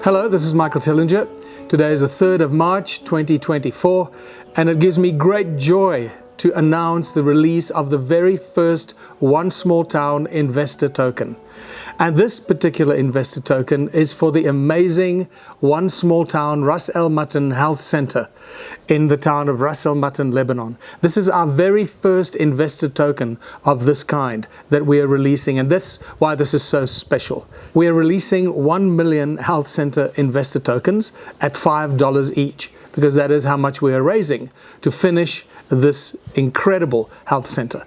Hello, this is Michael Tillinger. Today is the 3rd of March 2024, and it gives me great joy to announce the release of the very first One Small Town investor token. And this particular investor token is for the amazing One Small Town Ras El Mutton Health Center in the town of Ras El Mutton, Lebanon. This is our very first investor token of this kind that we are releasing, and that's why this is so special. We are releasing 1 million health center investor tokens at $5 each, because that is how much we are raising to finish this incredible health center.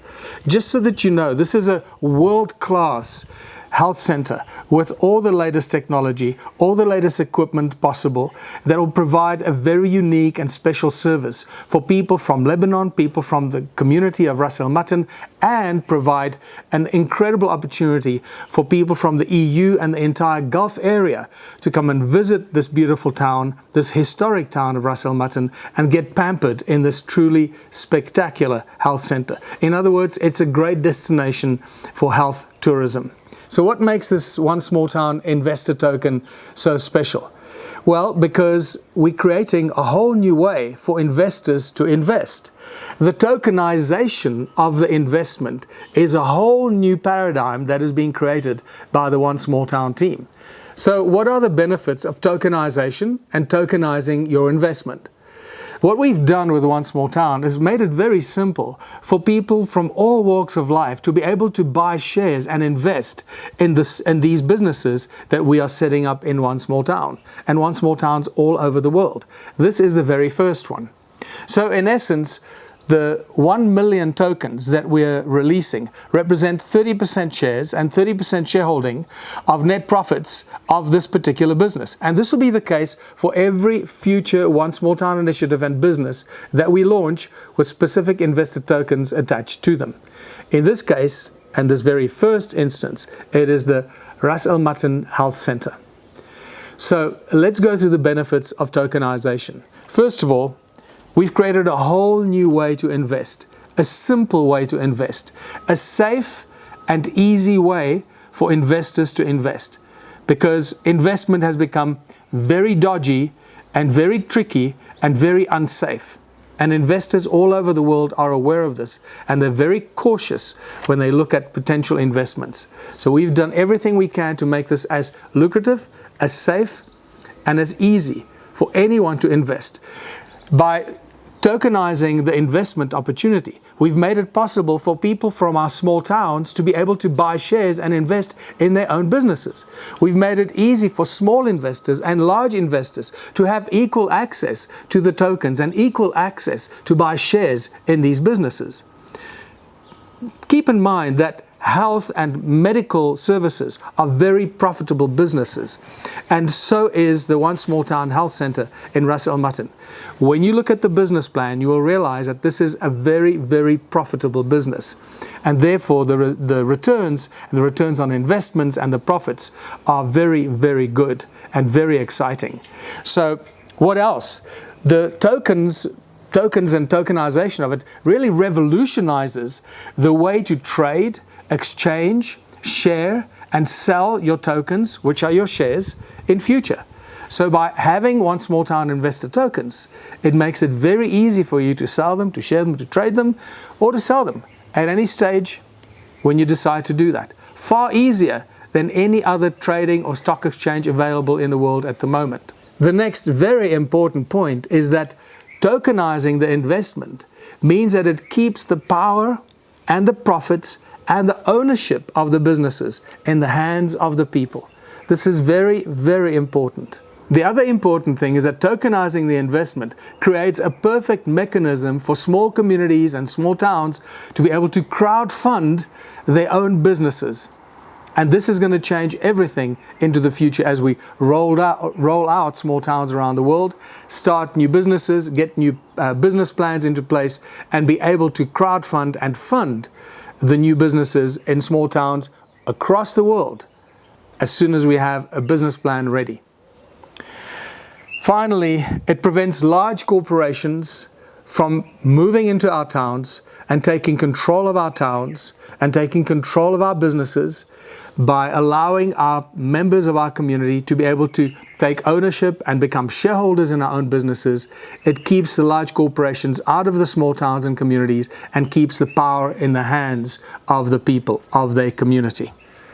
Just so that you know, this is a world-class health center with all the latest technology, all the latest equipment possible that will provide a very unique and special service for people from Lebanon, people from the community of Ras El Mutton, and provide an incredible opportunity for people from the EU and the entire Gulf area to come and visit this beautiful town, this historic town of Ras El Mutton, and get pampered in this truly spectacular health center. In other words, it's a great destination for health tourism. So what makes this One Small Town investor token so special? Well, because we're creating a whole new way for investors to invest. The tokenization of the investment is a whole new paradigm that is being created by the One Small Town team. So what are the benefits of tokenization and tokenizing your investment? What we've done with One Small Town is made it very simple for people from all walks of life to be able to buy shares and invest in these businesses that we are setting up in One Small Town, and One Small Towns all over the world. This is the very first one. So in essence, the 1 million tokens that we're releasing represent 30% shares and 30% shareholding of net profits of this particular business. And this will be the case for every future One Small Town initiative and business that we launch with specific investor tokens attached to them. In this case, and this very first instance, it is the Ras El Mutton Health Center. So let's go through the benefits of tokenization. First of all, we've created a whole new way to invest, a simple way to invest, a safe and easy way for investors to invest, because investment has become very dodgy and very tricky and very unsafe. And investors all over the world are aware of this, and they're very cautious when they look at potential investments. So we've done everything we can to make this as lucrative, as safe, and as easy for anyone to invest. By tokenizing the investment opportunity, we've made it possible for people from our small towns to be able to buy shares and invest in their own businesses. We've made it easy for small investors and large investors to have equal access to the tokens and equal access to buy shares in these businesses. Keep in mind that health and medical services are very profitable businesses, and so is the One Small Town Health Center in Ras El Mutton. When you look at the business plan, you will realize that this is a very, very profitable business, and therefore the returns and the returns on investments and the profits are very, very good and very exciting. So what else? The tokens and tokenization of it really revolutionizes the way to trade, exchange, share, and sell your tokens, which are your shares, in future. So by having One Small Town investor tokens, it makes it very easy for you to sell them, to share them, to trade them, or to sell them at any stage when you decide to do that. Far easier than any other trading or stock exchange available in the world at the moment. The next very important point is that tokenizing the investment means that it keeps the power and the profits and the ownership of the businesses in the hands of the people. This is very, very important. The other important thing is that tokenizing the investment creates a perfect mechanism for small communities and small towns to be able to crowdfund their own businesses. And this is going to change everything into the future as we roll out small towns around the world, start new businesses, get new business plans into place, and be able to crowdfund and fund the new businesses in small towns across the world as soon as we have a business plan ready. Finally, it prevents large corporations from moving into our towns and taking control of our towns and taking control of our businesses by allowing our members of our community to be able to take ownership and become shareholders in our own businesses, it keeps the large corporations out of the small towns and communities and keeps the power in the hands of the people of their community.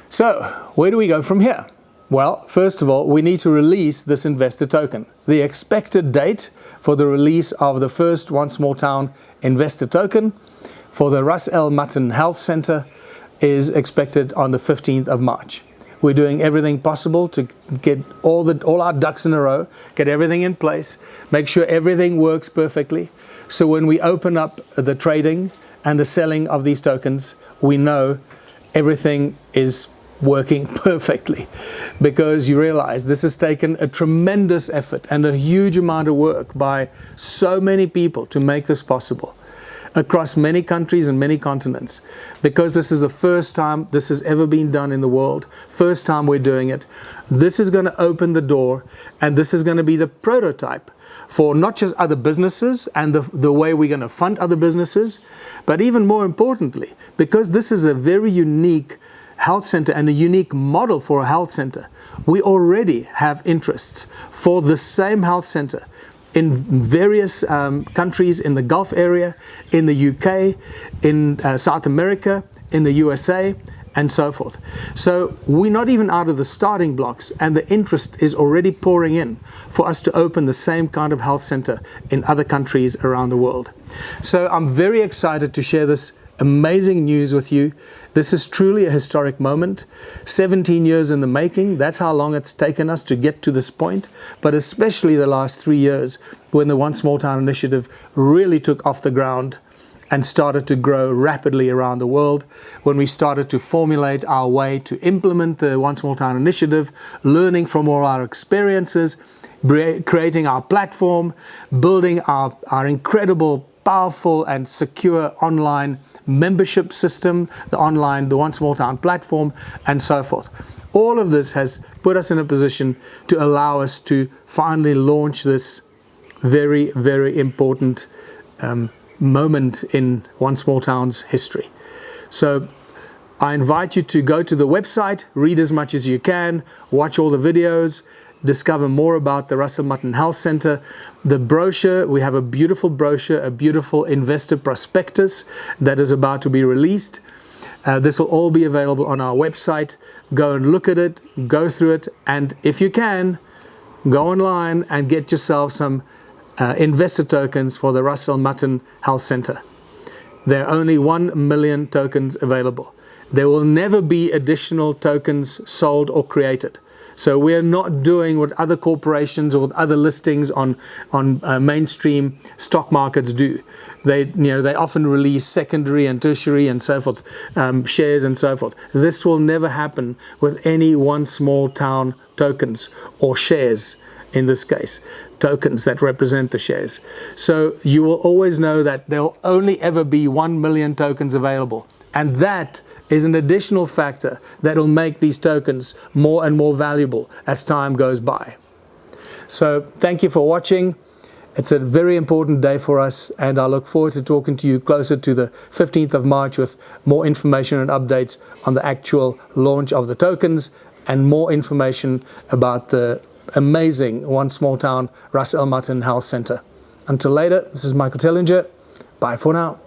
So, where do we go from here? Well, first of all, we need to release this investor token. The expected date for the release of the first One Small Town investor token for the Ras El Matan Health Center is expected on the 15th of March. We're doing everything possible to get all our ducks in a row, get everything in place, make sure everything works perfectly. So when we open up the trading and the selling of these tokens, we know everything is working perfectly, because you realize this has taken a tremendous effort and a huge amount of work by so many people to make this possible across many countries and many continents, because this is the first time this has ever been done in the world. First time we're doing it. This is going to open the door, and this is going to be the prototype for not just other businesses and the way we're going to fund other businesses, but even more importantly, because this is a very unique health center and a unique model for a health center, we already have interests for the same health center in various countries in the Gulf area, in the UK, in South America, in the USA, and so forth. So we're not even out of the starting blocks, and the interest is already pouring in for us to open the same kind of health center in other countries around the world. So I'm very excited to share this amazing news with you. This is truly a historic moment. 17 years in the making. That's how long it's taken us to get to this point. But especially the last 3 years, when the One Small Town initiative really took off the ground and started to grow rapidly around the world, when we started to formulate our way to implement the One Small Town initiative, learning from all our experiences, creating our platform, building our incredible, powerful and secure online membership system, the One Small Town platform, and so forth. All of this has put us in a position to allow us to finally launch this very, very important moment in One Small Town's history. So I invite you to go to the website, read as much as you can, watch all the videos, discover more about the Ras El Matan Health Center. The brochure, we have a beautiful brochure, a beautiful investor prospectus that is about to be released. This will all be available on our website. Go and look at it, go through it, and if you can, go online and get yourself some investor tokens for the Ras El Matan Health Center. There are only 1 million tokens available. There will never be additional tokens sold or created. So we are not doing what other corporations or what other listings on mainstream stock markets do. They often release secondary and tertiary and so forth shares and so forth. This will never happen with any One Small Town tokens or shares. In this case, tokens that represent the shares. So you will always know that there will only ever be 1 million tokens available. And that is an additional factor that will make these tokens more and more valuable as time goes by. So thank you for watching. It's a very important day for us, and I look forward to talking to you closer to the 15th of March with more information and updates on the actual launch of the tokens and more information about the amazing One Small Town Ras El Matan Health Center. Until later, this is Michael Tellinger. Bye for now.